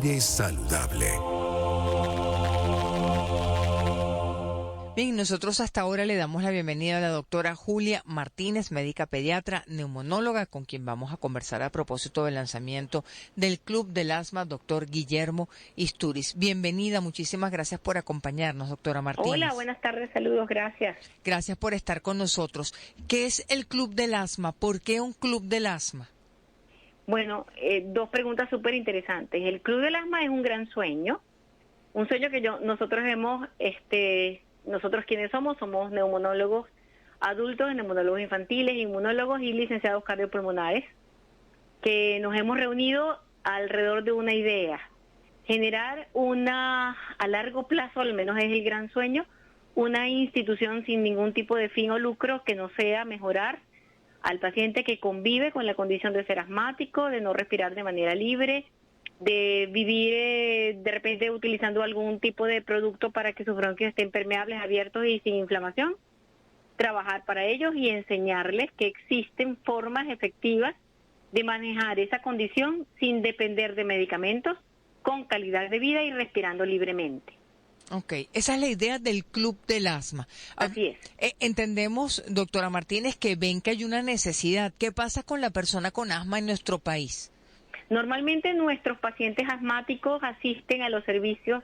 Aire saludable. Bien, nosotros hasta ahora le damos la bienvenida a la doctora Julia Martínez, médica pediatra, neumonóloga, con quien vamos a conversar a propósito del lanzamiento del Club del Asma, doctor Guillermo Istúriz. Bienvenida, muchísimas gracias por acompañarnos, doctora Martínez. Hola, buenas tardes, saludos, gracias. Gracias por estar con nosotros. ¿Qué es el Club del Asma? ¿Por qué un Club del Asma? Bueno, dos preguntas súper interesantes. El Club del Asma es un gran sueño, un sueño que nosotros hemos, nosotros quienes somos neumonólogos adultos, neumonólogos infantiles, inmunólogos y licenciados cardiopulmonares, que nos hemos reunido alrededor de una idea, generar a largo plazo, al menos es el gran sueño, una institución sin ningún tipo de fin o lucro que no sea mejorar al paciente que convive con la condición de ser asmático, de no respirar de manera libre, de vivir de repente utilizando algún tipo de producto para que sus bronquios estén permeables, abiertos y sin inflamación, trabajar para ellos y enseñarles que existen formas efectivas de manejar esa condición sin depender de medicamentos, con calidad de vida y respirando libremente. Ok, esa es la idea del Club del Asma. Así es. Entendemos, doctora Martínez, que ven que hay una necesidad. ¿Qué pasa con la persona con asma en nuestro país? Normalmente nuestros pacientes asmáticos asisten a los servicios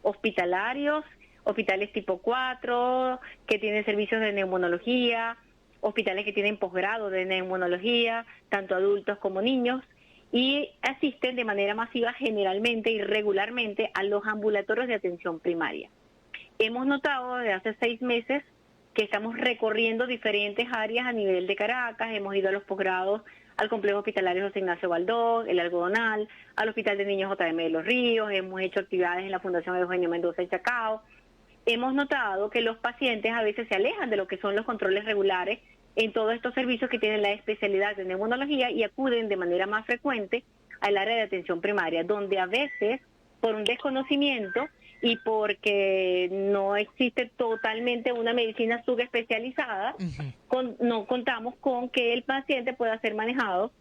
hospitalarios, hospitales tipo 4, que tienen servicios de neumonología, hospitales que tienen posgrado de neumonología, tanto adultos como niños, y asisten de manera masiva generalmente y regularmente a los ambulatorios de atención primaria. Hemos notado desde hace 6 meses que estamos recorriendo diferentes áreas a nivel de Caracas, hemos ido a los posgrados al Complejo Hospitalario José Ignacio Baldós, el Algodonal, al Hospital de Niños JM de Los Ríos, hemos hecho actividades en la Fundación Eugenio Mendoza en Chacao. Hemos notado que los pacientes a veces se alejan de lo que son los controles regulares en todos estos servicios que tienen la especialidad de neumonología y acuden de manera más frecuente al área de atención primaria, donde a veces, por un desconocimiento y porque no existe totalmente una medicina subespecializada, no contamos con que el paciente pueda ser manejado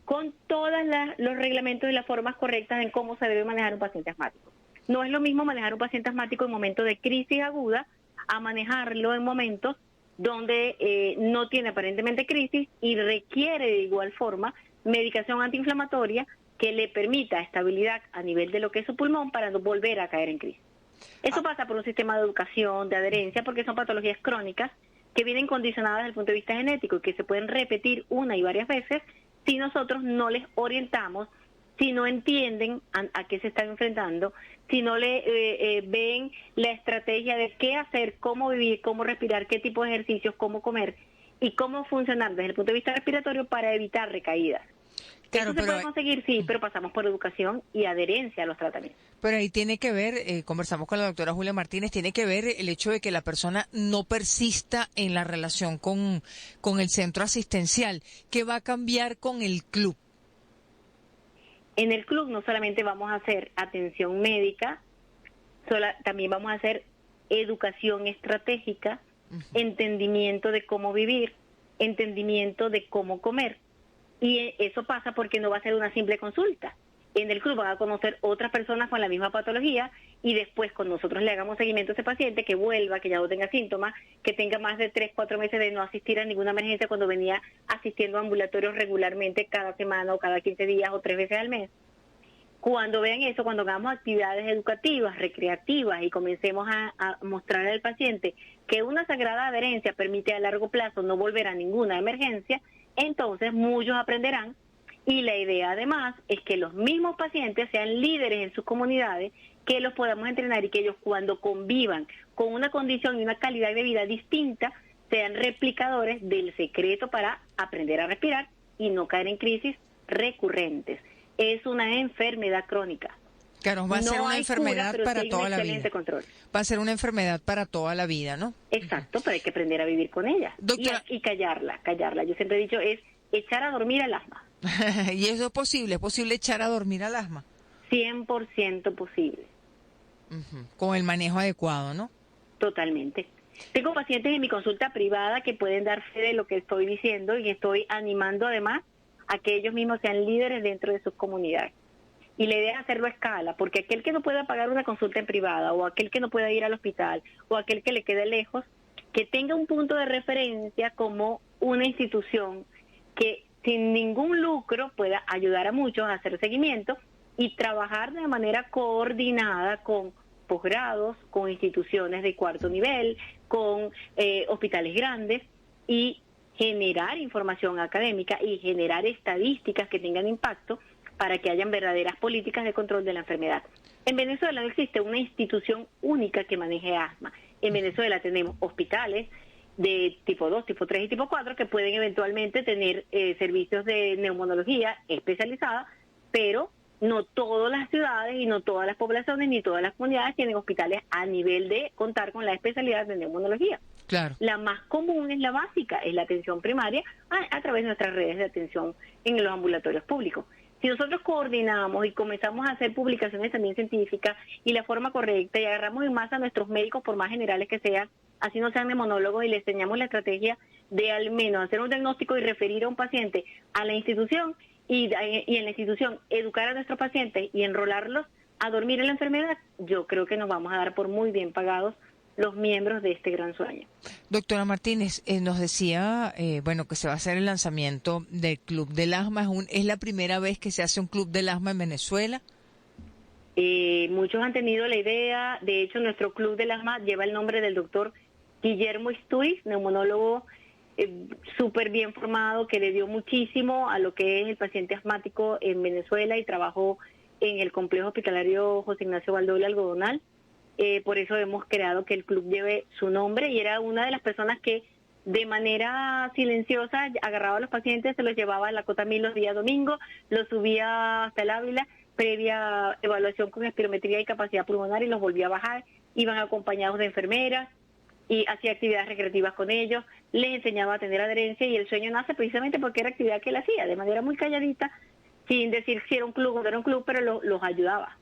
con todos los reglamentos y las formas correctas en cómo se debe manejar un paciente asmático. No es lo mismo manejar un paciente asmático en momentos de crisis aguda a manejarlo en momentos donde no tiene aparentemente crisis y requiere de igual forma medicación antiinflamatoria que le permita estabilidad a nivel de lo que es su pulmón para no volver a caer en crisis. Eso pasa por un sistema de educación, de adherencia, porque son patologías crónicas que vienen condicionadas desde el punto de vista genético y que se pueden repetir una y varias veces si nosotros no les orientamos, si no entienden a qué se están enfrentando, si no le ven la estrategia de qué hacer, cómo vivir, cómo respirar, qué tipo de ejercicios, cómo comer y cómo funcionar desde el punto de vista respiratorio para evitar recaídas. Claro, eso se puede conseguir, sí, pero pasamos por educación y adherencia a los tratamientos. Pero ahí tiene que ver, conversamos con la doctora Julia Martínez, tiene que ver el hecho de que la persona no persista en la relación con el centro asistencial. ¿Qué va a cambiar con el club? En el club no solamente vamos a hacer atención médica, también vamos a hacer educación estratégica, entendimiento de cómo vivir, entendimiento de cómo comer. Y eso pasa porque no va a ser una simple consulta. En el club van a conocer otras personas con la misma patología y después con nosotros le hagamos seguimiento a ese paciente que vuelva, que ya no tenga síntomas, que tenga más de 3-4 meses de no asistir a ninguna emergencia cuando venía asistiendo a ambulatorios regularmente cada semana o cada 15 días o 3 veces al mes. Cuando vean eso, cuando hagamos actividades educativas, recreativas y comencemos a mostrar al paciente que una sagrada adherencia permite a largo plazo no volver a ninguna emergencia, entonces muchos aprenderán y la idea además es que los mismos pacientes sean líderes en sus comunidades, que los podamos entrenar y que ellos cuando convivan con una condición y una calidad de vida distinta sean replicadores del secreto para aprender a respirar y no caer en crisis recurrentes. Es una enfermedad crónica. Claro, va a ser una enfermedad para toda la vida. Control. Va a ser una enfermedad para toda la vida, ¿no? Exacto, pero hay que aprender a vivir con ella. Doctora, y callarla. Yo siempre he dicho, es echar a dormir al asma. ¿Y eso es posible echar a dormir al asma? 100% posible. Con el manejo adecuado, ¿no? Totalmente. Tengo pacientes en mi consulta privada que pueden dar fe de lo que estoy diciendo y estoy animando además a que ellos mismos sean líderes dentro de sus comunidades. Y la idea es hacerlo a escala, porque aquel que no pueda pagar una consulta en privada, o aquel que no pueda ir al hospital, o aquel que le quede lejos, que tenga un punto de referencia como una institución que sin ningún lucro pueda ayudar a muchos a hacer seguimiento y trabajar de manera coordinada con posgrados, con instituciones de cuarto nivel, con hospitales grandes, y generar información académica y generar estadísticas que tengan impacto para que hayan verdaderas políticas de control de la enfermedad. En Venezuela no existe una institución única que maneje asma. En Venezuela tenemos hospitales de tipo 2, tipo 3 y tipo 4 que pueden eventualmente tener servicios de neumonología especializada, pero no todas las ciudades y no todas las poblaciones ni todas las comunidades tienen hospitales a nivel de contar con la especialidad de neumonología. Claro. La más común es la básica, es la atención primaria a través de nuestras redes de atención en los ambulatorios públicos. Si nosotros coordinamos y comenzamos a hacer publicaciones también científicas y la forma correcta y agarramos en masa a nuestros médicos, por más generales que sean, así no sean neumonólogos, y les enseñamos la estrategia de al menos hacer un diagnóstico y referir a un paciente a la institución y en la institución educar a nuestros pacientes y enrolarlos a dormir en la enfermedad, yo creo que nos vamos a dar por muy bien pagados los miembros de este gran sueño. Doctora Martínez, nos decía, bueno, que se va a hacer el lanzamiento del Club del Asma. ¿Es la primera vez que se hace un Club del Asma en Venezuela? Muchos han tenido la idea. De hecho, nuestro Club del Asma lleva el nombre del doctor Guillermo Isturiz, neumonólogo súper bien formado, que le dio muchísimo a lo que es el paciente asmático en Venezuela y trabajó en el complejo hospitalario José Ignacio Valdoble Algodonal. Por eso hemos creado que el club lleve su nombre, y era una de las personas que de manera silenciosa agarraba a los pacientes, se los llevaba a la Cotamil los días domingos, los subía hasta el Ávila, previa evaluación con espirometría y capacidad pulmonar, y los volvía a bajar, iban acompañados de enfermeras y hacía actividades recreativas con ellos, les enseñaba a tener adherencia, y el sueño nace precisamente porque era actividad que él hacía de manera muy calladita, sin decir si era un club o no era un club, pero los ayudaba.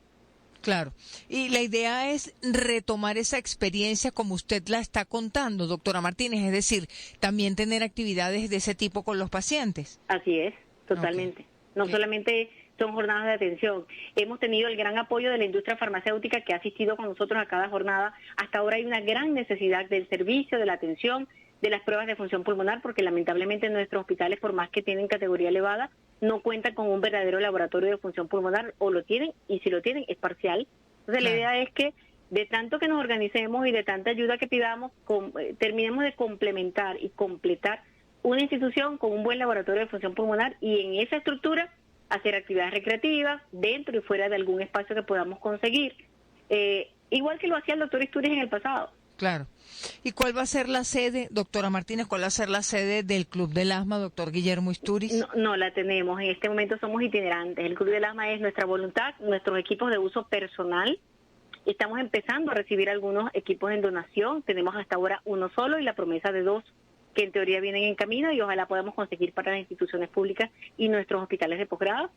Claro. Y la idea es retomar esa experiencia como usted la está contando, doctora Martínez, es decir, también tener actividades de ese tipo con los pacientes. Así es, totalmente. Okay. No solamente son jornadas de atención. Hemos tenido el gran apoyo de la industria farmacéutica que ha asistido con nosotros a cada jornada. Hasta ahora hay una gran necesidad del servicio, de la atención, de las pruebas de función pulmonar, porque lamentablemente nuestros hospitales, por más que tienen categoría elevada, no cuentan con un verdadero laboratorio de función pulmonar, o lo tienen, y si lo tienen es parcial. Entonces la idea es que de tanto que nos organicemos y de tanta ayuda que pidamos, terminemos de complementar y completar una institución con un buen laboratorio de función pulmonar, y en esa estructura hacer actividades recreativas dentro y fuera de algún espacio que podamos conseguir, igual que lo hacía el doctor Isturiz en el pasado. Claro. ¿Y cuál va a ser la sede, doctora Martínez, cuál va a ser la sede del Club del Asma, doctor Guillermo Isturiz? No la tenemos, en este momento somos itinerantes. El Club del Asma es nuestra voluntad, nuestros equipos de uso personal. Estamos empezando a recibir algunos equipos en donación, tenemos hasta ahora uno solo y la promesa de 2 que en teoría vienen en camino, y ojalá podamos conseguir para las instituciones públicas y nuestros hospitales de posgrado,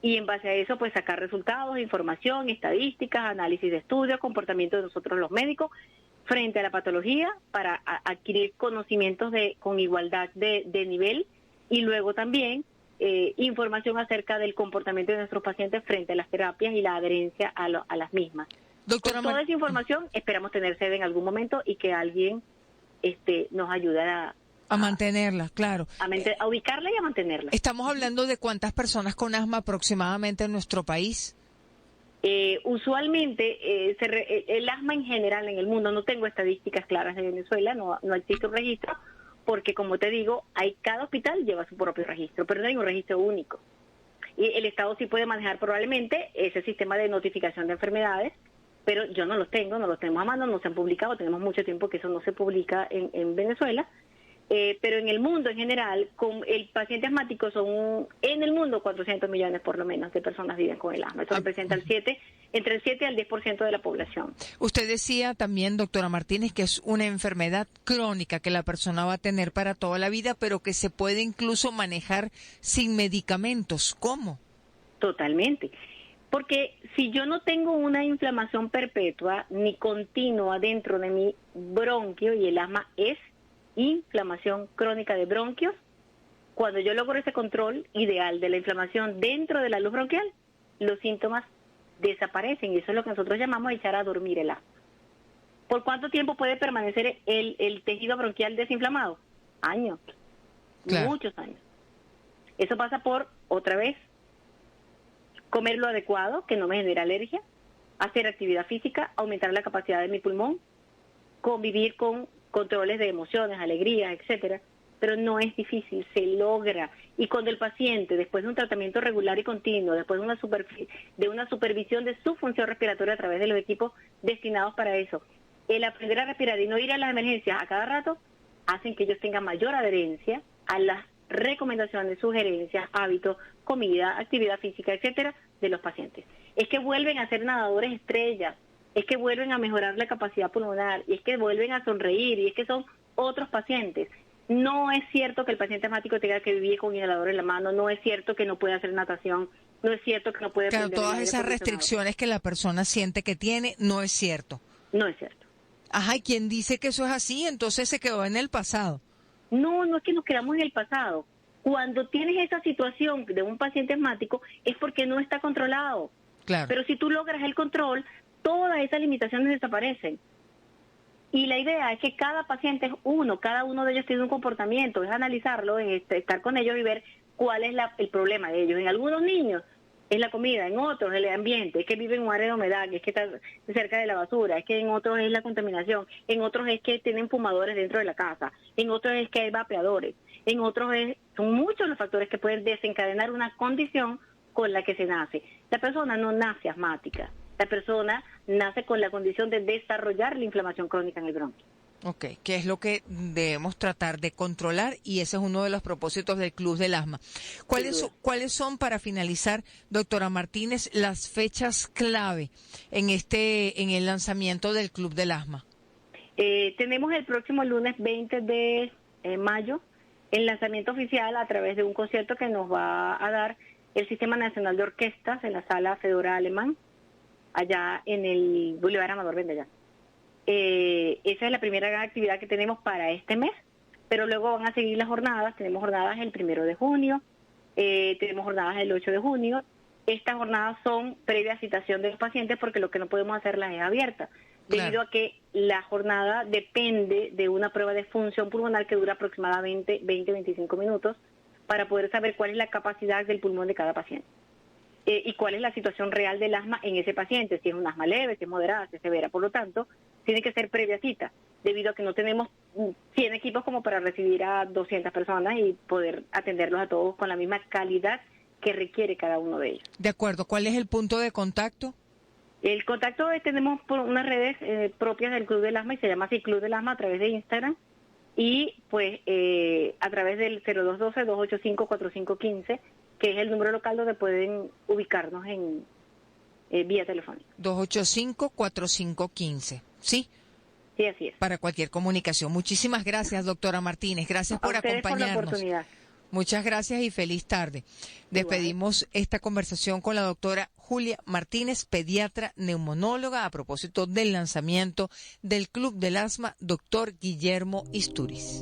y en base a eso pues sacar resultados, información, estadísticas, análisis de estudios, comportamiento de nosotros los médicos frente a la patología, para adquirir conocimientos con igualdad de nivel, y luego también información acerca del comportamiento de nuestros pacientes frente a las terapias y la adherencia a las mismas. Doctora, con toda esa información esperamos tener sede en algún momento y que alguien nos ayude a mantenerla, claro. A ubicarla y a mantenerla. Estamos hablando de cuántas personas con asma aproximadamente en nuestro país. Usualmente el asma en general en el mundo, no tengo estadísticas claras de Venezuela, no existe un registro, porque como te digo, cada hospital lleva su propio registro, pero no hay un registro único. Y el Estado sí puede manejar probablemente ese sistema de notificación de enfermedades, pero yo no los tenemos a mano, no se han publicado, tenemos mucho tiempo que eso no se publica en Venezuela. Pero en el mundo en general, con el paciente asmático son en el mundo 400 millones por lo menos de personas viven con el asma. Eso representa entre el 7 al 10% de la población. Usted decía también, doctora Martínez, que es una enfermedad crónica que la persona va a tener para toda la vida, pero que se puede incluso manejar sin medicamentos. ¿Cómo? Totalmente. Porque si yo no tengo una inflamación perpetua ni continua dentro de mi bronquio, y el asma es inflamación crónica de bronquios, cuando yo logro ese control ideal de la inflamación dentro de la luz bronquial, los síntomas desaparecen, y eso es lo que nosotros llamamos echar a dormir el asma. ¿Por cuánto tiempo puede permanecer el tejido bronquial desinflamado? Años, Claro. muchos años. Eso pasa por, otra vez, comer lo adecuado, que no me genera alergia, hacer actividad física, aumentar la capacidad de mi pulmón, convivir con controles de emociones, alegrías, etcétera, pero no es difícil, se logra. Y cuando el paciente, después de un tratamiento regular y continuo, después de una supervisión de su función respiratoria a través de los equipos destinados para eso, el aprender a respirar y no ir a las emergencias a cada rato, hacen que ellos tengan mayor adherencia a las recomendaciones, sugerencias, hábitos, comida, actividad física, etcétera, de los pacientes. Es que vuelven a ser nadadores estrellas, es que vuelven a mejorar la capacidad pulmonar, y es que vuelven a sonreír, y es que son otros pacientes. No es cierto que el paciente asmático tenga que vivir con inhalador en la mano, no es cierto que no puede hacer natación, no es cierto que no puede... Claro, todas esas restricciones que la persona siente que tiene, no es cierto. No es cierto. Ajá, ¿y quién dice que eso es así? Entonces se quedó en el pasado. No, no es que nos quedamos en el pasado. Cuando tienes esa situación de un paciente asmático es porque no está controlado. Claro. Pero si tú logras el control, todas esas limitaciones desaparecen. Y la idea es que cada paciente es uno, cada uno de ellos tiene un comportamiento, es analizarlo, es estar con ellos y ver cuál es el problema de ellos. En algunos niños es la comida, en otros el ambiente, es que viven en un área de humedad, es que está cerca de la basura, es que en otros es la contaminación, en otros es que tienen fumadores dentro de la casa, en otros es que hay vapeadores, en otros son muchos los factores que pueden desencadenar una condición con la que se nace. La persona no nace asmática, la persona nace con la condición de desarrollar la inflamación crónica en el bronquio. Ok, que es lo que debemos tratar de controlar, y ese es uno de los propósitos del Club del Asma. ¿Cuáles son, para finalizar, doctora Martínez, las fechas clave en el lanzamiento del Club del Asma? Tenemos el próximo lunes 20 de mayo el lanzamiento oficial a través de un concierto que nos va a dar el Sistema Nacional de Orquestas en la Sala Fedora Alemán, allá en el Boulevard Amador Vendellán. Esa es la primera gran actividad que tenemos para este mes, pero luego van a seguir las jornadas. Tenemos jornadas el 1 de junio, tenemos jornadas el 8 de junio. Estas jornadas son previa citación de los pacientes, porque lo que no podemos hacerlas es abierta, debido a que la jornada depende de una prueba de función pulmonar que dura aproximadamente 20-25 minutos para poder saber cuál es la capacidad del pulmón de cada paciente. Y cuál es la situación real del asma en ese paciente, si es un asma leve, si es moderada, si es severa. Por lo tanto, tiene que ser previa cita, debido a que no tenemos 100 equipos como para recibir a 200 personas y poder atenderlos a todos con la misma calidad que requiere cada uno de ellos. De acuerdo. ¿Cuál es el punto de contacto? El contacto tenemos por unas redes propias del Club del Asma, y se llama así Club del Asma, a través de Instagram, y pues a través del 0212-285-4515, que es el número local donde pueden ubicarnos en vía telefónica. 285-4515, ¿sí? Sí, así es. Para cualquier comunicación. Muchísimas gracias, doctora Martínez. Gracias por acompañarnos. Por la oportunidad. Muchas gracias y feliz tarde. Despedimos esta conversación con la doctora Julia Martínez, pediatra neumonóloga, a propósito del lanzamiento del Club del Asma, doctor Guillermo Istúriz.